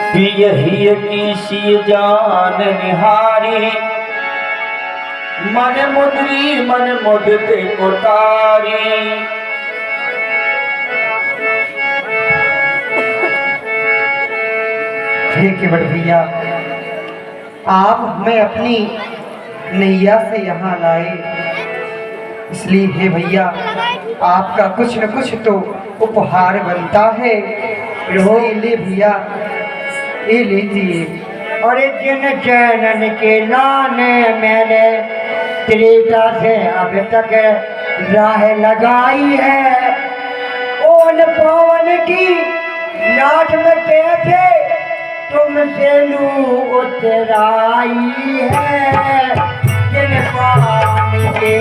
पियहिय की सी जान निहारी, मन मुद्री मन मुदते उतारी। देखिए बड़े भैया, आप हमें अपनी नैया से यहाँ लाए, इसलिए हे भैया आपका कुछ न कुछ तो उपहार बनता है। इसलिए ले भैया, ये लीजिए। अरे जिन चैनन के लाने मैंने त्रेता से अब तक राह लगाई है, ओन पवन की नाच में कैसे तुमसे लू उतराई है। जिन पानी के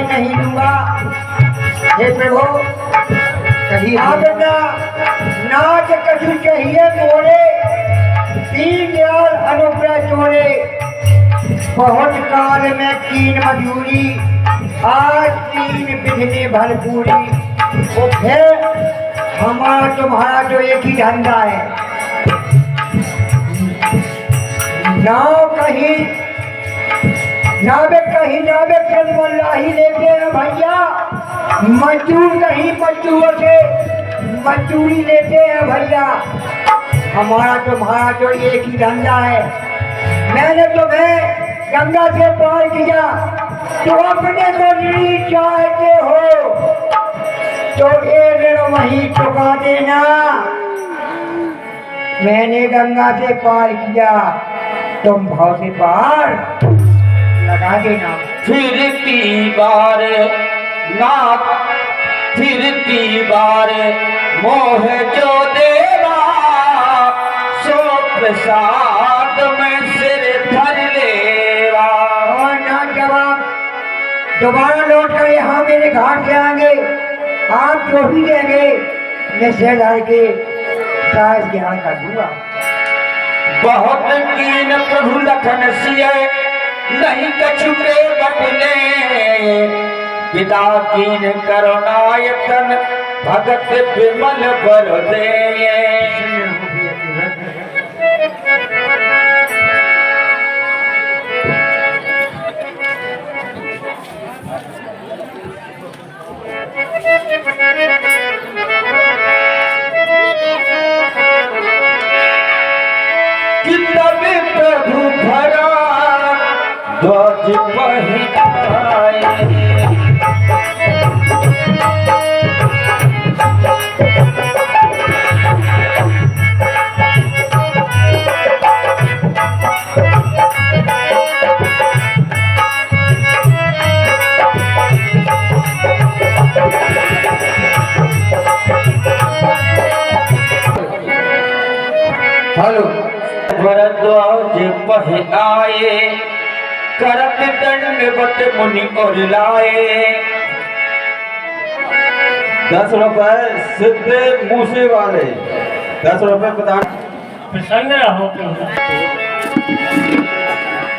नहीं दूंगा। हे प्रभु, कहीं अब नाच कछु चाहिए मोरे, दीन दयाल अनुग्रह चोरे। बहुत काल में कीन मजूरी, आज कीन बिजली भरपूरी। वो फिर हमारा तुम्हारा जो एक ही धंधा है, नाव कहीं नावे कहीं नावे चल मल्लाही लेते हैं भैया, मजदूर कहीं मजदूर से मजदूरी लेते हैं भैया। हमारा तुम्हारा जो एक ही धंधा है। मैंने तुम्हें गंगा से पार किया, तो अपने को ऋणी चाहते हो तो ये ऋण वहीं चुका देना। मैंने गंगा से पार किया, तुम भाव से पार लगा देना। फिरती बार नाथ फिरती बार मोह जो देवा, सो प्रसाद में सिर धर लेवा। और ना जवाब दोबारा लौट कर यहाँ मेरे घाट से आएंगे, आप जो भी देंगे मैं सेधार के सास ज्ञान कर दूंगा। बहुत कीन प्रभु लखन सिय, नहीं कछुरे बटले। पिता कीन करुणायतन, भगत विमल बर दे। कितने प्रभु भरा ध्वज पहिराए। हेलो, भरद्वाज पहिराए, करत दंडवत मुनि और लाए। 10 रुपए सिद्ध मूसे वाले, 10 रुपए प्रदान। प्रसन्न रहो,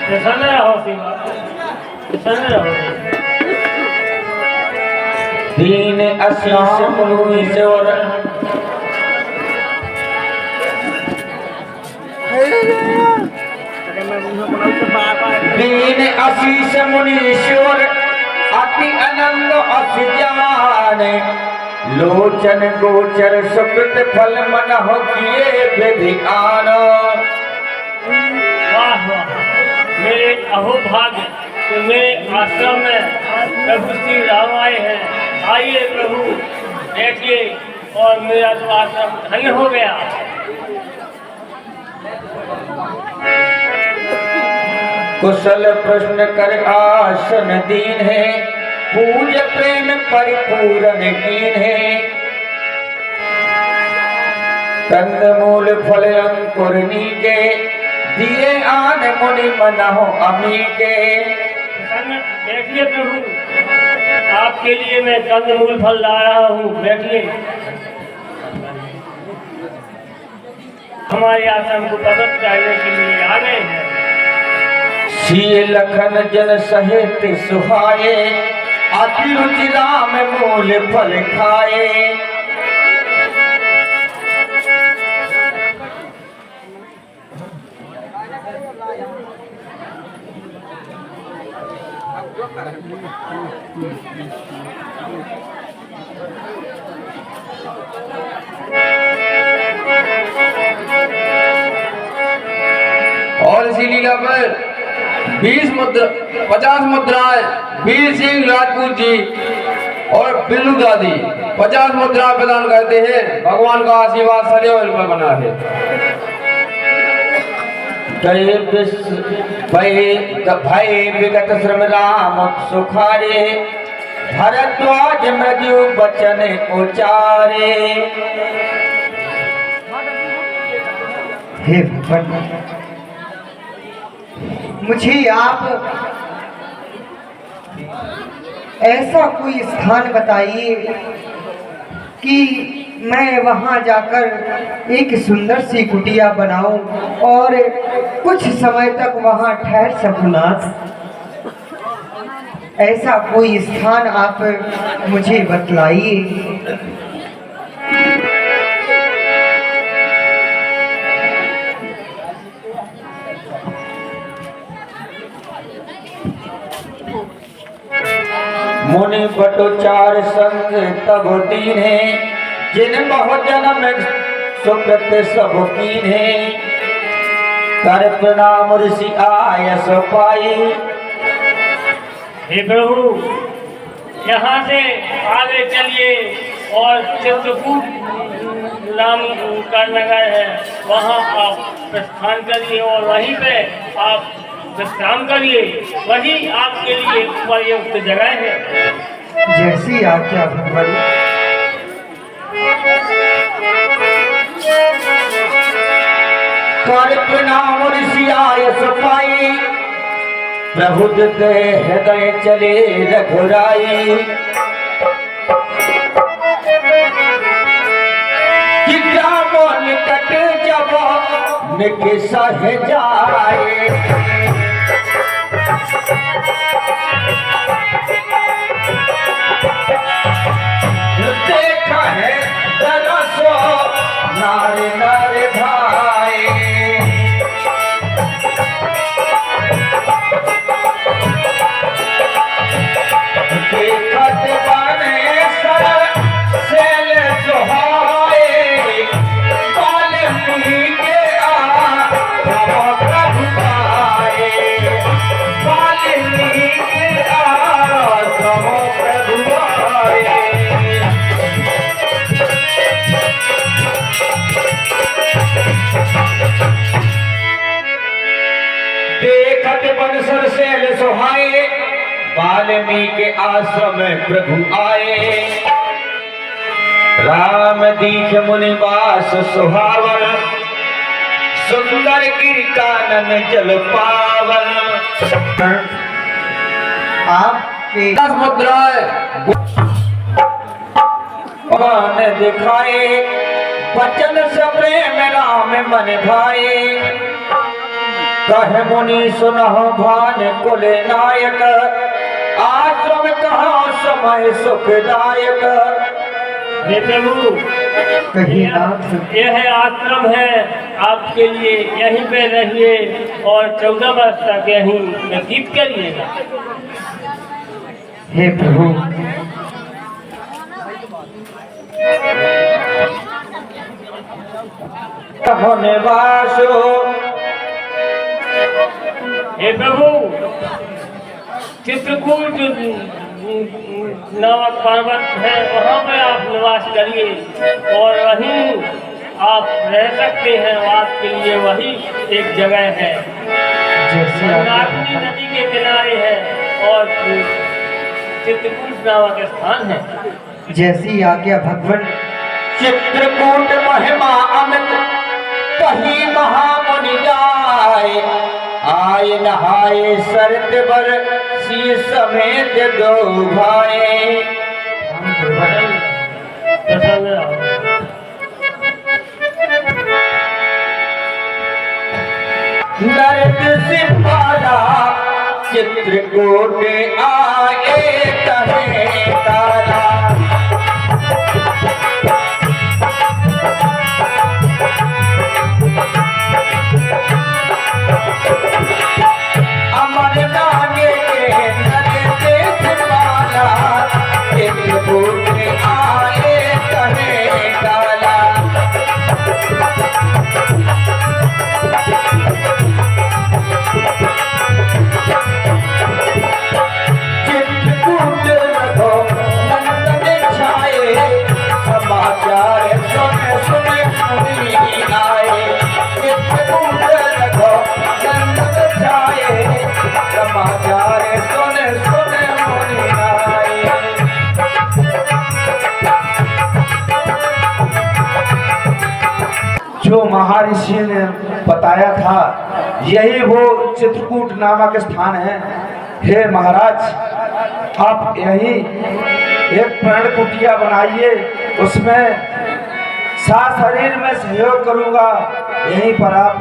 प्रसन्न रहो शिवा, प्रसन्न रहो। दीन आशीष मुनीश्वर, दीन आशीष मुनीश्वर, अति आनंद अस जाने। लोचन गोचर सुकृत फल मन हो किए विधिकान। वाह वाह, मेरे अहोभाग्य कि मेरे आश्रम में प्रभु श्री राम आए हैं। आइए प्रभु बैठिए, और मेरा तो आश्रम धन्य हो गया। कुशल प्रश्न कर आसन दीन है, पूज प्रेम परिपूर्ण कीन है। कंदमूल फल अंकुर नीके, दिए आन मुनि मनहु अमी के। बैठिए प्रभु, आपके लिए मैं कंदमूल फल ला रहा हूँ, बैठिए। हमारे आश्रम को पवित्र करने के लिए आ गए हैं। सिय लखन जन सहित सुहाए, अति रुचि राम मूल फल खाए। और इसी लीला पर 50 मुद्राएं वीर सिंह राजपूत जी और बिल्लू दादी 50 मुद्राएं प्रदान करते हैं। भगवान का आशीर्वाद सदैव इन पर बना है। भय विगत श्रम राम सुखारे, भरद्वाज मृत्यु बचन उचारे। हे भगवान, मुझे आप ऐसा कोई स्थान बताइए कि मैं वहां जाकर एक सुंदर सी कुटिया बनाऊं और कुछ समय तक वहां ठहर सकूं। ऐसा कोई स्थान आप मुझे बतलाइए। मुनि बटोचार संग तब दीन्हे, जिन बहु जन्म सुकृत सब कीन्हे। कर प्रणाम ऋषि आय सो पाई। हे प्रभु, यहाँ से आगे चलिए और चित्रकूट नाम का नगर है, वहाँ आप प्रस्थान करिए और वहीं पे आप विश्राम करिए। वही आपके लिए उपयुक्त जगह है। जैसी आज्ञा भगवान। कर प्रणाम ऋषि आय सो पाई, प्रभु दे हृदय चले रघुराई। कि ग्राम निकट जब निक सह जाए, देखा है दरसो नारे नारे भाई। देखत बने सर सेल सुहाए, वाल्मीकि प्रभु आए। वाल्मीकि प्रभु आए। देखत बन सर सेल सुहाए, वाल्मीकि आश्रम प्रभु आए। राम दीख मुनिवास सुहावन, सुंदर गिर कानन जल पावन। आपके 10 मुद्राएं भगवान दिखाए, बचन से प्रेम राम मन भाए। कह मुनि सुनहो भान कुल नायक, आश्रम कहाँ समय सुखदायक। हे प्रभु, कहीं नाथ यह आश्रम है आपके लिए, यहीं पे रहिए और 14 वर्ष तक यहीं व्यतीत करिएगा। हे प्रभु, होने वासो। हे प्रभु, चित्रकूट नामक पर्वत है, वहाँ पे आप निवास करिए और वहीं आप रह सकते हैं। आपके लिए वही एक जगह है, जैसी आज्ञा नागनी भगवान। नदी के किनारे है और चित्रकूट नामक स्थान है। जैसी आज्ञा भगवान। चित्रकूट महिमा अमित, कहीं महामुनि जाए। आय नहाए शरद बर, सी समेत दो भाई। प्रसन्न रहो। नरक सिपाला चित्रकूट आए कहे काला। अमर नागे के नरक सिपाला चित्रकूट आए कहे काला। चित्रकूट रघो नंदन छाए समाचार सुने सुने मुनि आए। चित्रकूट रघो नंदन छाए समाचार सुने सुने मुनि आए। जो महर्षि ने बताया था यही वो चित्रकूट नामक स्थान है। हे महाराज, आप यही एक प्रण कुटिया बनाइए, उसमें साथ शरीर में सहयोग करूंगा। यहीं पर आप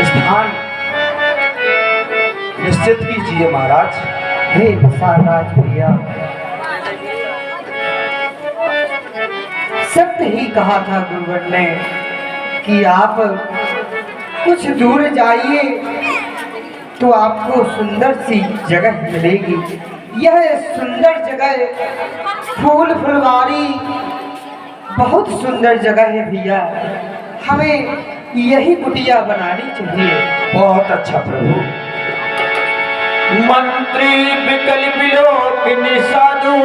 स्थान निश्चित कीजिए महाराज। हे विशालराज भैया, सत्य ही कहा था गुरुवर ने कि आप कुछ दूर जाइए तो आपको सुंदर सी जगह मिलेगी। यह सुंदर जगह फूल फुलवारी बहुत सुंदर जगह है भैया, हमें यही कुटिया बनानी चाहिए। बहुत अच्छा प्रभु। मंत्री विकल विलोकिनी साधु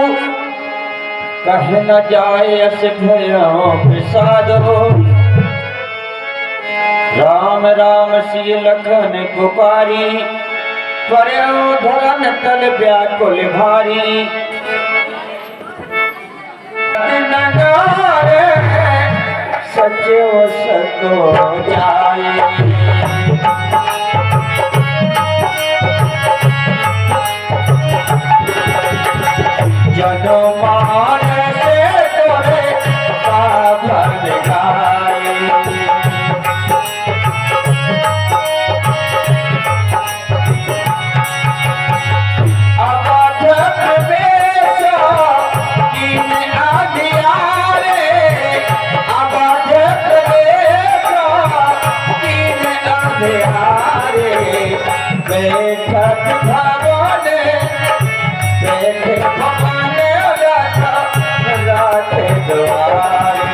कह न जाए अस भयो विषादो। राम राम सिय लखन पुकारी पर्यो धरन तल व्याकुल भारी। नगारे सचो सतो जाए। जनो मान से तोरे पावन गाए। बैठक भवन बैठे भवन रात द्वारे।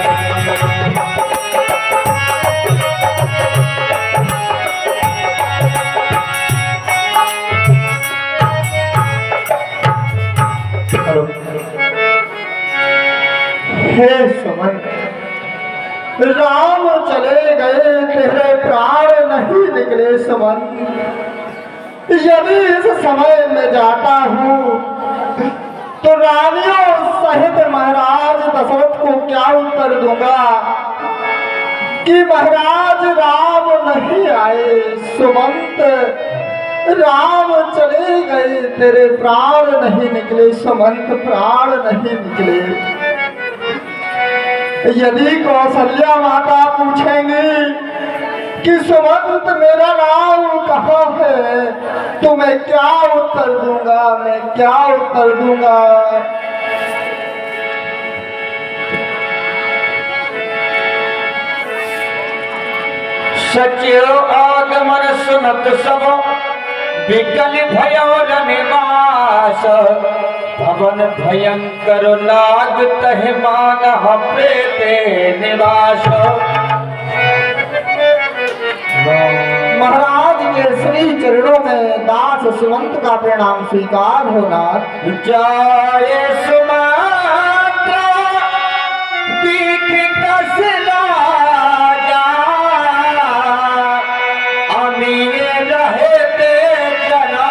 हे सुमन, राम चले गए तेरे प्राण नहीं निकले सुमन। यदि इस समय में जाता हूँ तो रानियों सहित महाराज दशरथ को क्या उत्तर दूंगा कि महाराज राम नहीं आए। सुमंत, राम चले गए तेरे प्राण नहीं निकले सुमंत, प्राण नहीं निकले। यदि कौशल्या माता पूछेंगी कि सुमंत मेरा नाम कहाँ है तो मैं क्या उत्तर दूंगा, मैं क्या उत्तर दूंगा। सच्चो आगमन सुनत सब विकल भयो निवास। भवन भयंकर लागत मानह प्रेते निवास। महाराज के श्री चरणों में दास सुमंत का प्रणाम स्वीकार होना। जाए सुमंत दीख कस राजा। अमीर रहते जना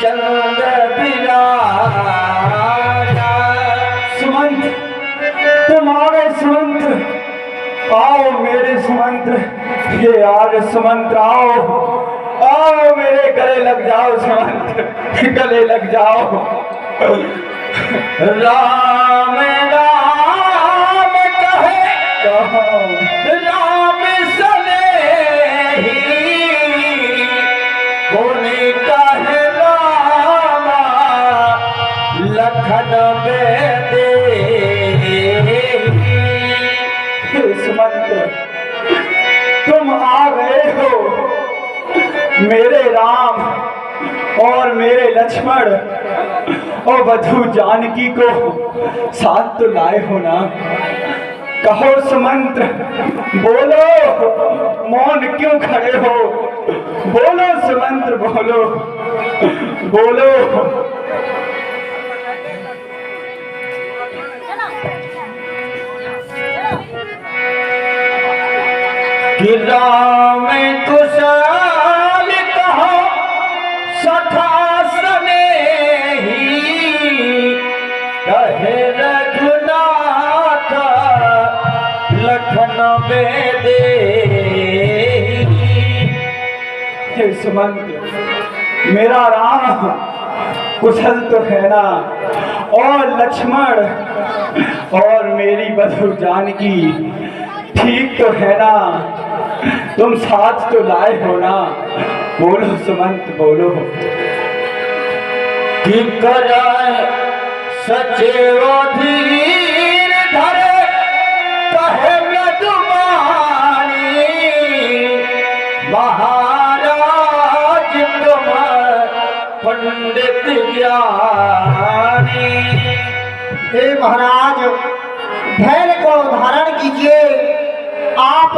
चंद बिराजा। सुमंत, तुम्हारे सुमंत, आओ मेरे सुमंत, ये आज सुमंत आओ, आओ मेरे गले लग जाओ सुमंत, गले लग जाओ। राम राम कहे राम सने ही मेरे राम और मेरे लक्ष्मण और वधू जानकी को साथ तो लाए हो ना। कहो सुमंत्र, बोलो, मौन क्यों खड़े हो? बोलो सुमंत्र, बोलो बोलो। कि राम कुशल कहो सखा स्नेही, कहे रघुनाथ लखन बेदेही। हे सुमंत्र, मेरा राम कुशल तो है ना, और लक्ष्मण और मेरी वधू जानकी ठीक तो है ना? तुम साथ तो लाए हो ना? बोलो सुमंत, बोलो। कि कराए सचेव धीर धरे, कहे मधुमानी, महाराज तुम पंडित ज्ञानी। हे महाराज, धैर्य को धारण कीजिए, आप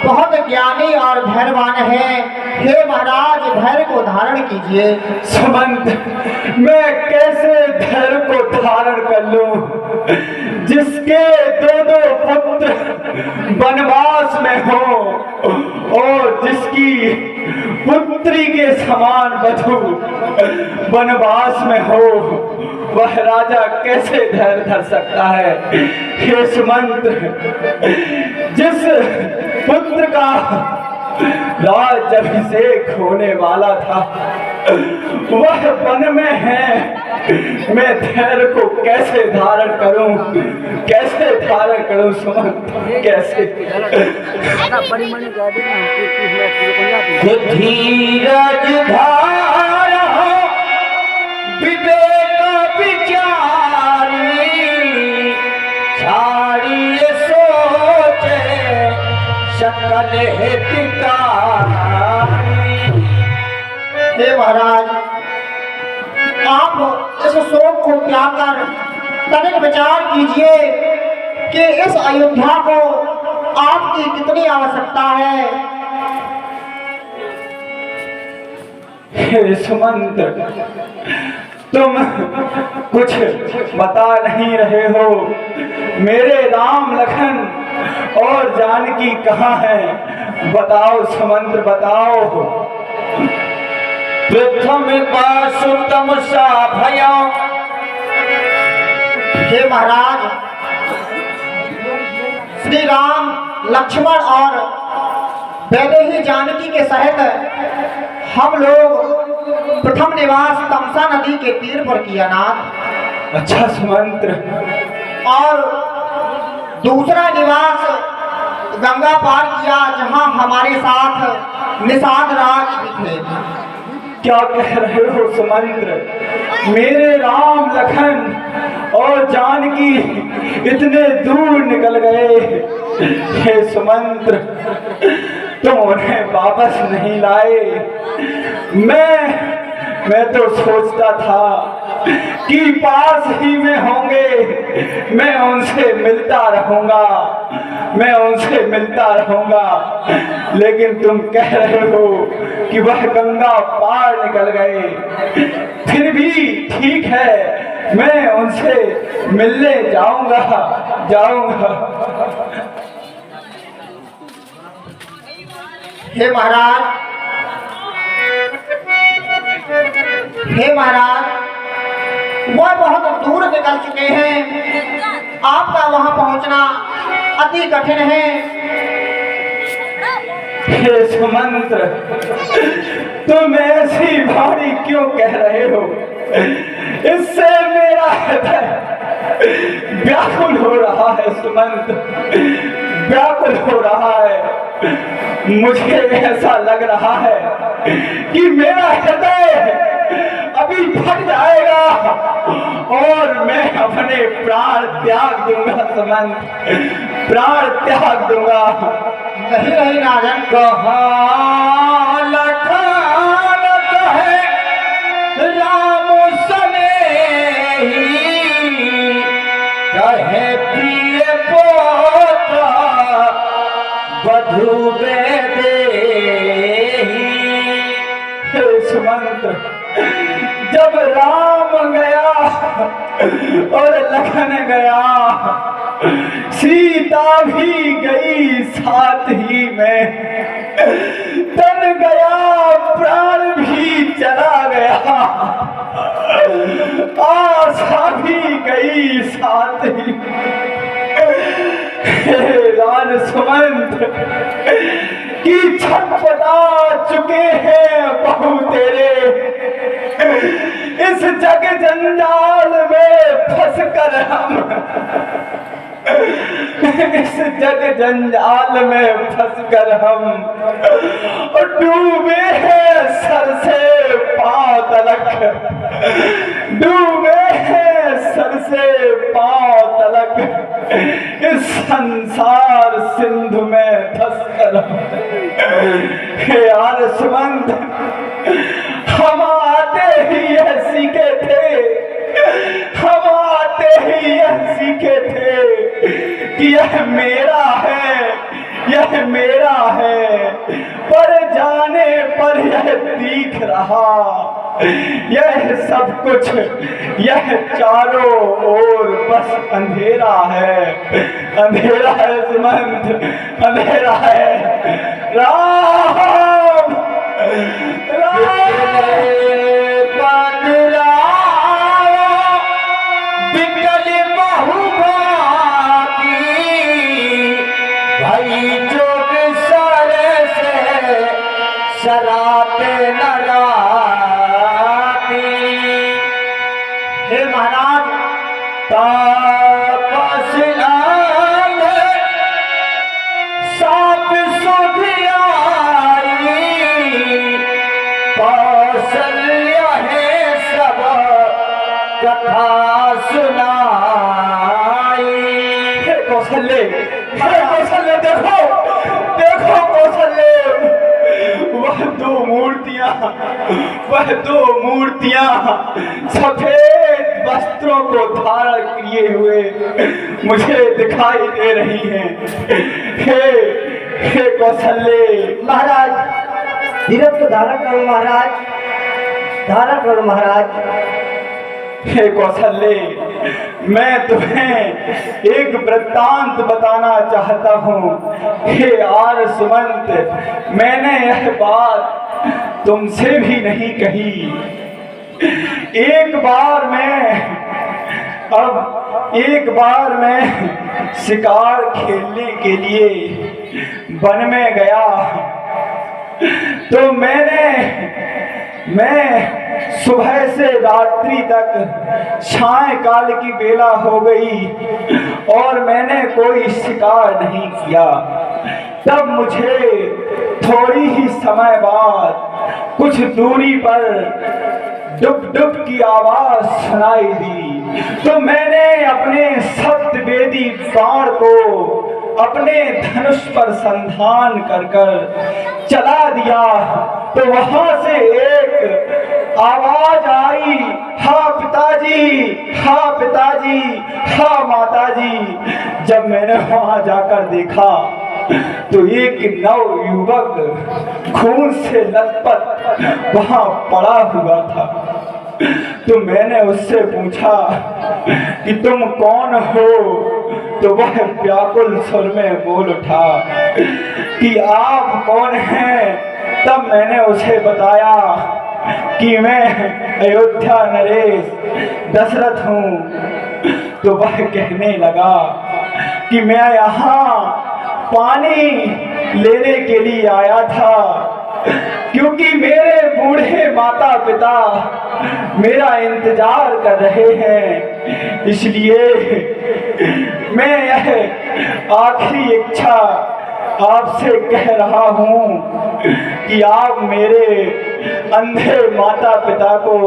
बहुत ज्ञानी और धैर्यवान हैं। हे महाराज, धैर्य को धारण कीजिए। सुमंत, मैं कैसे धैर्य को धारण कर लूं, जिसके दो पुत्र वनवास में हो और जिसकी पुत्री के समान वधू वनवास में हो, वह राजा कैसे धैर्य धर सकता है? हे सुमंत, जिस पुत्र का राज अभिषेक होने वाला था वह वन में है, मैं धैर्य को कैसे धारण करूं? कैसे धारण करूं सुमंत, कैसे? धीरज धार हो विवेक विचारी, छाड़िए सोचे सकल हितकारी। हे महाराज, आप इस शोक को त्याग कर तनिक विचार कीजिए कि इस अयोध्या को आपकी कितनी आवश्यकता है। हे सुमंत, तुम कुछ बता नहीं रहे हो। मेरे राम लखन और जानकी कहाँ हैं? बताओ सुमंत, बताओ। प्रथम पाशुतम सा भया। हे महाराज, श्री राम, लक्ष्मण और वैदेही जानकी के सहित हम लोग प्रथम निवास तमसा नदी के तीर पर किया नाथ। अच्छा सुमंत्र। और दूसरा निवास गंगा पार किया, जहां हमारे साथ निषाद राज भी थे। क्या कह रहे हो सुमंत्र? मेरे राम लखन और जानकी इतने दूर निकल गए। हे सुमंत्र, तुम उन्हें वापस नहीं लाए। मैं तो सोचता था कि पास ही में होंगे, मैं उनसे मिलता रहूंगा, मैं उनसे मिलता रहूंगा। लेकिन तुम कह रहे हो कि वह गंगा पार निकल गए। फिर भी ठीक है, मैं उनसे मिलने जाऊंगा। हे महाराज, वह बहुत दूर निकल चुके हैं। आपका वहां पहुंचना अति कठिन है। हे सुमंत्र, तुम ऐसी भारी क्यों कह रहे हो? इससे मेरा हृदय व्याकुल हो रहा है सुमंत, व्याकुल हो रहा है। मुझे ऐसा लग रहा है कि मेरा हृदय अभी फट जाएगा और मैं अपने प्राण त्याग दूंगा सुमंत, प्राण त्याग दूंगा। नहीं राजन, कहा लखन बधू दे सुमंत, जब राम गया और लखन गया, सीता भी गई साथ ही में, तन गया प्राण भी चला गया, आशा भी गई साथ ही। रान सुमंत की छटपटा चुके हैं बहू तेरे, इस जग जंजाल में फंस कर हम, इस जग जंजाल में फंस कर हम डूबे हैं सर से पांव तलक, डूबे हैं सर से पांव तलक, इस संसार सिंधु में फंस कर। हे यार सुमंत, हम आते ही यह सीखे थे, हम आते ही यह सीखे थे कि यह मेरा है, यह मेरा है, पर जाने पर यह दिख रहा, यह सब कुछ, यह चारों ओर बस अंधेरा है, अंधेरा है सुमंत, अंधेरा है। राम शराते नराती। हे महाराज, तपस्या साप सुधियाई, कौशल्या है सब कथा सुनाई। हे कौशल्य, हे कौशल्य, देखो देखो कौशल्य, वह दो मूर्तियां सफेद वस्त्रों को धारण किए हुए मुझे दिखाई दे रही हैं। हे कौशल्य। महाराज, धीरज को धारण करो महाराज, धारण करो महाराज। हे कौशल्य, मैं तुम्हें एक वृत्तांत बताना चाहता हूँ। हे आर सुमंत, मैंने यह बात तुमसे भी नहीं कही। एक बार मैं शिकार खेलने के लिए वन में गया, तो मैं सुबह से रात्रि तक सायंकाल की बेला हो गई और मैंने कोई शिकार नहीं किया। तब मुझे थोड़ी ही समय बाद कुछ दूरी पर डुक डुक की आवाज सुनाई दी, तो मैंने अपने सप्तवेदी बाण को अपने धनुष पर संधान कर चला दिया, तो वहां से एक आवाज आई, हाँ पिताजी, हाँ पिताजी, हाँ माताजी। जब मैंने वहां जाकर देखा तो एक नव युवक खून से लथपथ वहां पड़ा हुआ था। तो मैंने उससे पूछा कि तुम कौन हो? तो वह व्याकुल स्वर में बोल उठा कि आप कौन हैं? तब मैंने उसे बताया कि मैं अयोध्या नरेश दशरथ हूँ। तो वह कहने लगा कि मैं यहाँ पानी लेने के लिए आया था, क्योंकि मेरे बूढ़े माता पिता मेरा इंतजार कर रहे हैं, इसलिए मैं यह आखिरी इच्छा आपसे कह रहा हूँ कि आप मेरे अंधे माता पिता को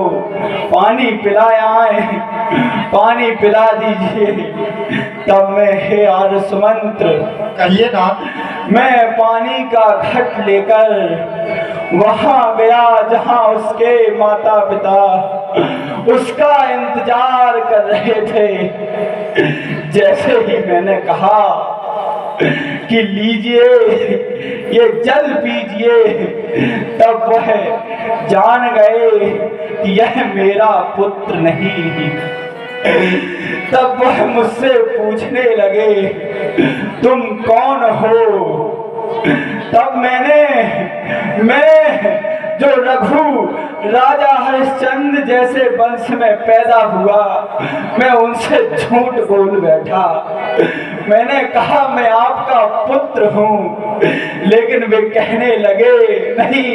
पानी पिलाएं, पानी पिला दीजिए। तब मैं, हे आर्यसुमंत, कहिए ना। मैं पानी का घट लेकर वहां गया जहां उसके माता पिता उसका इंतजार कर रहे थे। जैसे ही मैंने कहा कि लीजिए ये जल पीजिए, तब वह जान गए कि यह मेरा पुत्र नहीं। तब वह मुझसे पूछने लगे तुम कौन हो? तब मैं जो रघु राजा हरिश्चंद्र जैसे वंश में पैदा हुआ, मैं उनसे झूठ बोल बैठा। मैंने कहा मैं आपका पुत्र हूँ, लेकिन वे कहने लगे नहीं,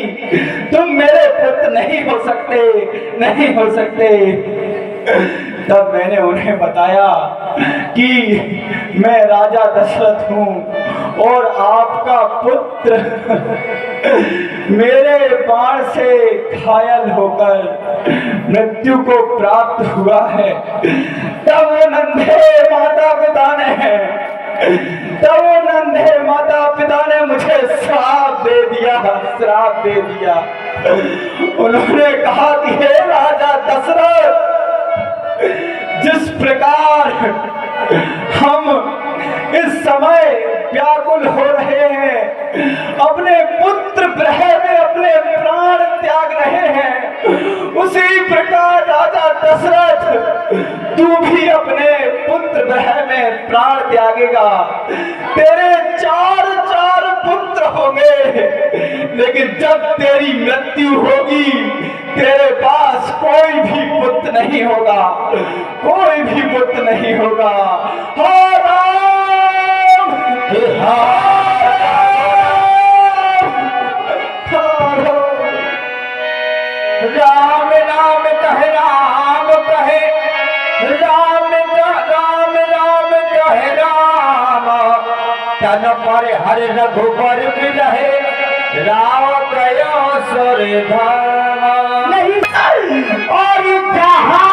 तुम मेरे पुत्र नहीं हो सकते, नहीं हो सकते। तब मैंने उन्हें बताया कि मैं राजा दशरथ हूँ और आपका पुत्र मेरे बाण से घायल होकर मृत्यु को प्राप्त हुआ है। तब वो नन्हे माता पिता ने मुझे श्राप दे दिया, श्राप दे दिया। उन्होंने कहा कि हे राजा दशरथ, जिस प्रकार हम इस समय व्याकुल हो रहे हैं, अपने पुत्र ग्रह में अपने प्राण त्याग रहे हैं, उसी प्रकार राजा दशरथ तू भी अपने पुत्र ग्रह में प्राण त्यागेगा। तेरे चार पुत्र होंगे, लेकिन जब तेरी मृत्यु होगी तेरे पास कोई भी पुत्र नहीं होगा, कोई भी पुत्र नहीं होगा। हे राम, राम राम कहे राम कहे, राम राम कहे राम, तन पर हर रघुबर रहे, राम कयो सुर धाम। और जहाँ